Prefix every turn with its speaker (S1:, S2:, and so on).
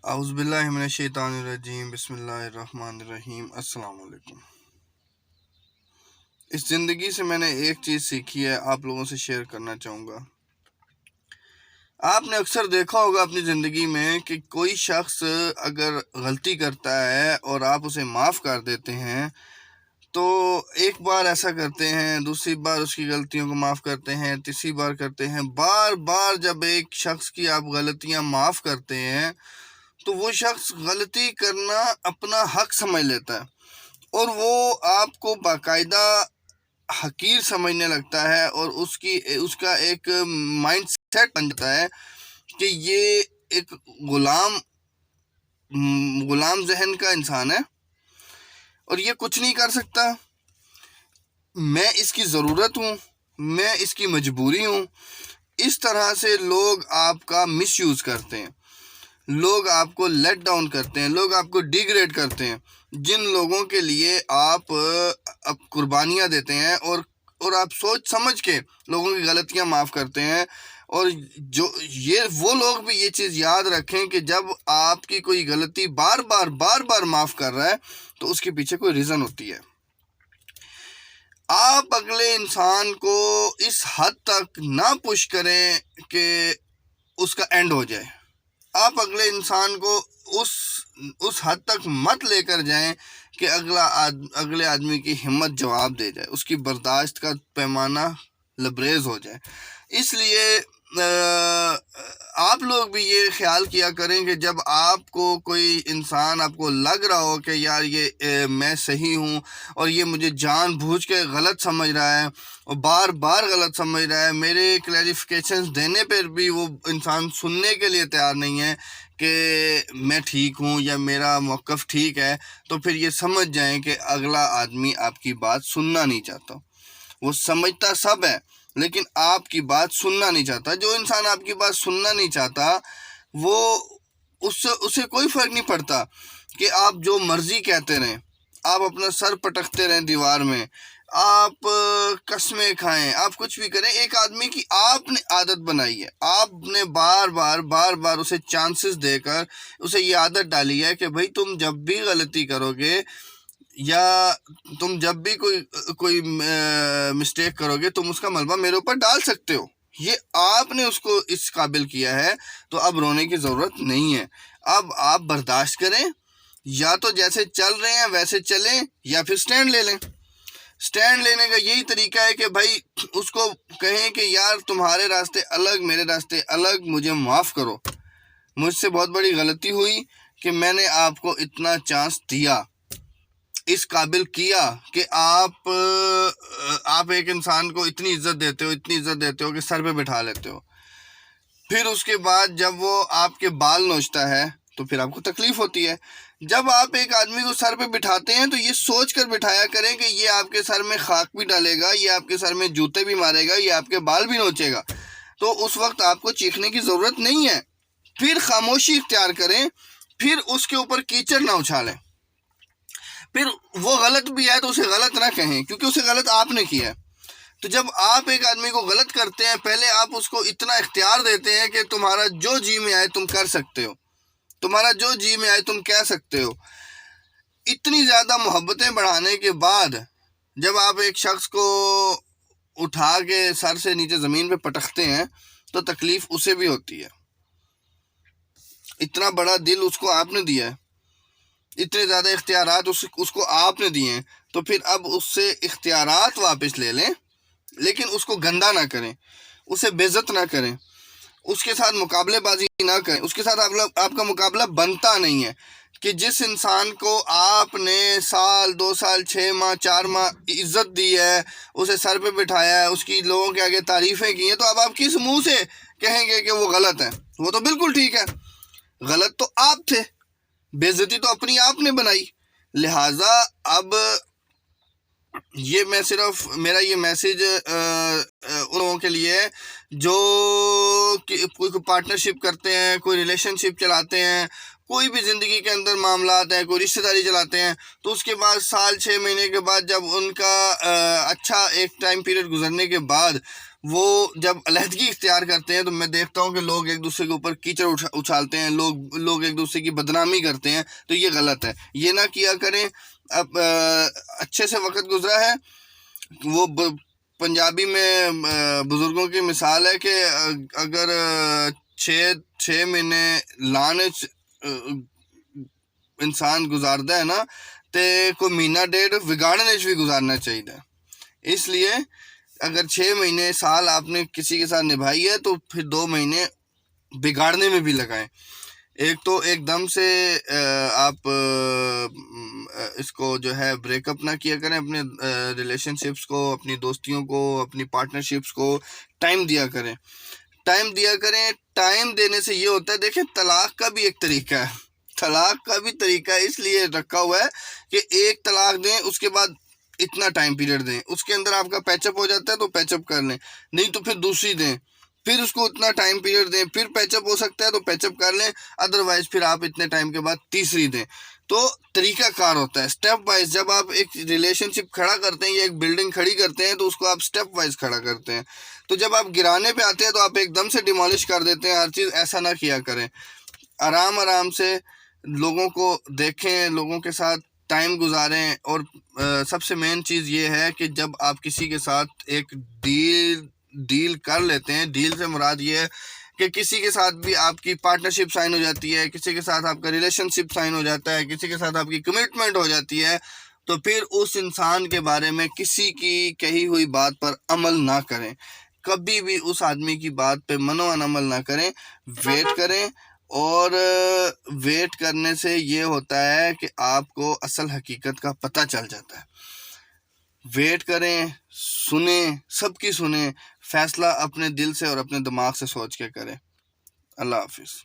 S1: اعوذ باللہ من الشیطان الرجیم بسم اللہ الرحمن الرحیم السلام علیکم۔ اس زندگی سے میں نے ایک چیز سیکھی ہے، آپ لوگوں سے شیئر کرنا چاہوں گا۔ آپ نے اکثر دیکھا ہوگا اپنی زندگی میں کہ کوئی شخص اگر غلطی کرتا ہے اور آپ اسے معاف کر دیتے ہیں تو ایک بار ایسا کرتے ہیں، دوسری بار اس کی غلطیوں کو معاف کرتے ہیں، تیسری بار کرتے ہیں، بار بار جب ایک شخص کی آپ غلطیاں معاف کرتے ہیں تو وہ شخص غلطی کرنا اپنا حق سمجھ لیتا ہے اور وہ آپ کو باقاعدہ حقیر سمجھنے لگتا ہے اور اس کا ایک مائنڈ سیٹ بن جاتا ہے کہ یہ ایک غلام ذہن کا انسان ہے اور یہ کچھ نہیں کر سکتا، میں اس کی ضرورت ہوں، میں اس کی مجبوری ہوں۔ اس طرح سے لوگ آپ کا مس یوز کرتے ہیں، لوگ آپ کو لیٹ ڈاؤن کرتے ہیں، لوگ آپ کو ڈیگریڈ کرتے ہیں، جن لوگوں کے لیے آپ قربانیاں دیتے ہیں اور آپ سوچ سمجھ کے لوگوں کی غلطیاں معاف کرتے ہیں۔ اور وہ لوگ بھی یہ چیز یاد رکھیں کہ جب آپ کی کوئی غلطی بار بار معاف کر رہا ہے تو اس کے پیچھے کوئی ریزن ہوتی ہے۔ آپ اگلے انسان کو اس حد تک نہ پش کریں کہ اس کا اینڈ ہو جائے، آپ اگلے انسان کو اس حد تک مت لے کر جائیں کہ اگلے آدمی کی ہمت جواب دے جائے، اس کی برداشت کا پیمانہ لبریز ہو جائے۔ اس لیے آپ لوگ بھی یہ خیال کیا کریں کہ جب آپ کو کوئی انسان آپ کو لگ رہا ہو کہ یار یہ میں صحیح ہوں اور یہ مجھے جان بوجھ کے غلط سمجھ رہا ہے اور بار بار غلط سمجھ رہا ہے، میرے کلیریفیکیشنز دینے پر بھی وہ انسان سننے کے لیے تیار نہیں ہے کہ میں ٹھیک ہوں یا میرا موقف ٹھیک ہے، تو پھر یہ سمجھ جائیں کہ اگلا آدمی آپ کی بات سننا نہیں چاہتا۔ وہ سمجھتا سب ہے لیکن آپ کی بات سننا نہیں چاہتا۔ جو انسان آپ کی بات سننا نہیں چاہتا وہ اسے کوئی فرق نہیں پڑتا کہ آپ جو مرضی کہتے رہیں، آپ اپنا سر پٹکتے رہیں دیوار میں، آپ قسمیں کھائیں، آپ کچھ بھی کریں، ایک آدمی کی آپ نے عادت بنائی ہے، آپ نے بار بار اسے چانسز دے کر اسے یہ عادت ڈالی ہے کہ بھائی تم جب بھی غلطی کرو گے یا تم جب بھی کوئی مسٹیک کرو گے تم اس کا ملبہ میرے اوپر ڈال سکتے ہو۔ یہ آپ نے اس کو اس قابل کیا ہے تو اب رونے کی ضرورت نہیں ہے۔ اب آپ برداشت کریں، یا تو جیسے چل رہے ہیں ویسے چلیں یا پھر سٹینڈ لے لیں۔ سٹینڈ لینے کا یہی طریقہ ہے کہ بھائی اس کو کہیں کہ یار تمہارے راستے الگ، میرے راستے الگ، مجھے معاف کرو، مجھ سے بہت بڑی غلطی ہوئی کہ میں نے آپ کو اتنا چانس دیا، اس قابل کیا کہ آپ ایک انسان کو اتنی عزت دیتے ہو کہ سر پہ بٹھا لیتے ہو۔ پھر اس کے بعد جب وہ آپ کے بال نوچتا ہے تو پھر آپ کو تکلیف ہوتی ہے۔ جب آپ ایک آدمی کو سر پہ بٹھاتے ہیں تو یہ سوچ کر بٹھایا کریں کہ یہ آپ کے سر میں خاک بھی ڈالے گا، یہ آپ کے سر میں جوتے بھی مارے گا، یہ آپ کے بال بھی نوچے گا، تو اس وقت آپ کو چیخنے کی ضرورت نہیں ہے۔ پھر خاموشی اختیار کریں، پھر اس کے اوپر کیچڑ نہ اچھالیں۔ پھر وہ غلط بھی ہے تو اسے غلط نہ کہیں کیونکہ اسے غلط آپ نے کیا ہے۔ تو جب آپ ایک آدمی کو غلط کرتے ہیں، پہلے آپ اس کو اتنا اختیار دیتے ہیں کہ تمہارا جو جی میں آئے تم کر سکتے ہو، تمہارا جو جی میں آئے تم کہہ سکتے ہو۔ اتنی زیادہ محبتیں بڑھانے کے بعد جب آپ ایک شخص کو اٹھا کے سر سے نیچے زمین پہ پٹکتے ہیں تو تکلیف اسے بھی ہوتی ہے۔ اتنا بڑا دل اس کو آپ نے دیا ہے، اتنے زیادہ اختیارات اس کو آپ نے دیے ہیں، تو پھر اب اس سے اختیارات واپس لے لیں، لیکن اس کو گندا نہ کریں، اسے بے عزت نہ کریں، اس کے ساتھ مقابلے بازی نہ کریں، اس کے ساتھ آپ کا مقابلہ بنتا نہیں ہے۔ کہ جس انسان کو آپ نے سال، 2 سال، 6 ماہ، 4 ماہ عزت دی ہے، اسے سر پہ بٹھایا ہے، اس کی لوگوں کے آگے تعریفیں کی ہیں، تو اب آپ کس منہ سے کہیں گے کہ وہ غلط ہے؟ وہ تو بالکل ٹھیک ہے، غلط تو آپ تھے، بے عزتی تو اپنی آپ نے بنائی۔ لہٰذا اب میرا یہ میسیج ان لوگوں کے لیے ہے جو کوئی پارٹنرشپ کرتے ہیں، کوئی ریلیشن شپ چلاتے ہیں، کوئی بھی زندگی کے اندر معاملات ہیں، کوئی رشتہ داری چلاتے ہیں، تو اس کے بعد سال 6 مہینے کے بعد جب ان کا اچھا ایک ٹائم پیریڈ گزرنے کے بعد وہ جب علیحدگی اختیار کرتے ہیں تو میں دیکھتا ہوں کہ لوگ ایک دوسرے کے اوپر کیچڑ اچھالتے ہیں، لوگ ایک دوسرے کی بدنامی کرتے ہیں، تو یہ غلط ہے، یہ نہ کیا کریں۔ اب اچھے سے وقت گزرا ہے، وہ پنجابی میں بزرگوں کی مثال ہے کہ اگر 6 مہینے لانے انسان گزارتا ہے نا تے کوئی مہینہ ڈیڑھ بگاڑنے بھی گزارنا چاہیے۔ اس لیے اگر 6 مہینے سال آپ نے کسی کے ساتھ نبھائی ہے تو پھر 2 مہینے بگاڑنے میں بھی لگائیں۔ ایک تو ایک دم سے آپ اس کو جو ہے بریک اپ نہ کیا کریں، اپنے ریلیشن شپس کو، اپنی دوستیوں کو، اپنی پارٹنرشپس کو ٹائم دیا کریں، ٹائم دینے سے یہ ہوتا ہے، دیکھیں طلاق کا بھی ایک طریقہ ہے، طلاق کا بھی طریقہ اس لیے رکھا ہوا ہے کہ ایک طلاق دیں، اس کے بعد اتنا ٹائم پیریڈ دیں، اس کے اندر آپ کا پیچ اپ ہو جاتا ہے تو پیچ اپ کر لیں، نہیں تو پھر دوسری دیں، پھر اس کو اتنا ٹائم پیریڈ دیں، پھر پیچ اپ ہو سکتا ہے تو پیچ اپ کر لیں، ادروائز پھر آپ اتنے ٹائم کے بعد تیسری دیں۔ تو طریقہ کار ہوتا ہے اسٹیپ وائز، جب آپ ایک ریلیشن شپ کھڑا کرتے ہیں یا ایک بلڈنگ کھڑی کرتے ہیں تو اس کو آپ اسٹیپ وائز کھڑا کرتے ہیں، تو جب آپ گرانے پہ آتے ہیں تو آپ ایک دم سے ڈیمالش کر دیتے ہیں ہر چیز، ایسا نہ کیا کریں، آرام سے لوگوں کو دیکھیں، لوگوں کے ساتھ ٹائم گزاریں، اور سب سے مین چیز یہ ہے کہ جب آپ کسی کے ساتھ ایک ڈیل کر لیتے ہیں، ڈیل سے مراد یہ ہے کہ کسی کے ساتھ بھی آپ کی پارٹنرشپ سائن ہو جاتی ہے، کسی کے ساتھ آپ کا ریلیشن شپ سائن ہو جاتا ہے، کسی کے ساتھ آپ کی کمٹمنٹ ہو جاتی ہے، تو پھر اس انسان کے بارے میں کسی کی کہی ہوئی بات پر عمل نہ کریں، کبھی بھی اس آدمی کی بات پہ منوان عمل نہ کریں، ویٹ کریں، اور ویٹ کرنے سے یہ ہوتا ہے کہ آپ کو اصل حقیقت کا پتہ چل جاتا ہے۔ ویٹ کریں، سنیں، سب کی سنیں، فیصلہ اپنے دل سے اور اپنے دماغ سے سوچ کے کریں۔ اللہ حافظ۔